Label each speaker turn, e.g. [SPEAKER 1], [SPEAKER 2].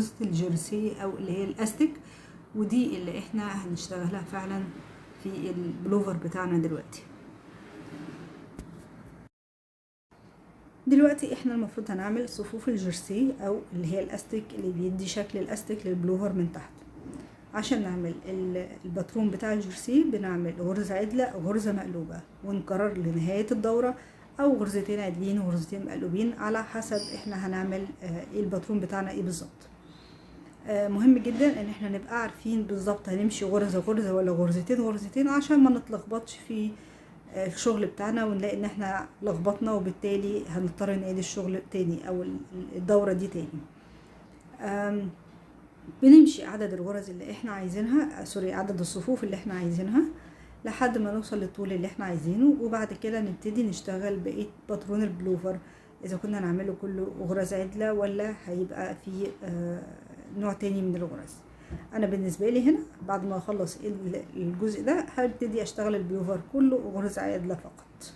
[SPEAKER 1] غرزة الجرسي او اللي هي الاستك، ودي اللي احنا هنشتغلها فعلا في البلوفر بتاعنا دلوقتي. دلوقتي احنا المفروض هنعمل صفوف الجرسي او اللي هي الاستك اللي بيدي شكل الاستك للبلوفر من تحت. عشان نعمل الباترون بتاع الجرسي بنعمل غرزة عدلة او غرزة مقلوبة، ونكرر لنهاية الدورة، او غرزتين عدلين وغرزتين مقلوبين على حسب احنا هنعمل ايه الباترون بتاعنا ايه بالظبط. مهم جدا ان احنا نبقى عارفين بالظبط هنمشي غرزة غرزة ولا غرزتين غرزتين، عشان ما نتلخبطش في الشغل بتاعنا ونلاقي ان احنا لخبطنا، وبالتالي هنضطر نعيد الشغل تاني او الدورة دي تاني. بنمشي عدد الغرز اللي احنا عايزينها، عدد الصفوف اللي احنا عايزينها لحد ما نوصل للطول اللي احنا عايزينه، وبعد كده نبتدي نشتغل بقية باترون البلوفر، اذا كنا نعمله كله غرز عدلة ولا هيبقى في نوع تاني من الغرز. انا بالنسبة لي هنا بعد ما اخلص الجزء ده هبتدي اشتغل البلوفر كله غرز عدلة فقط.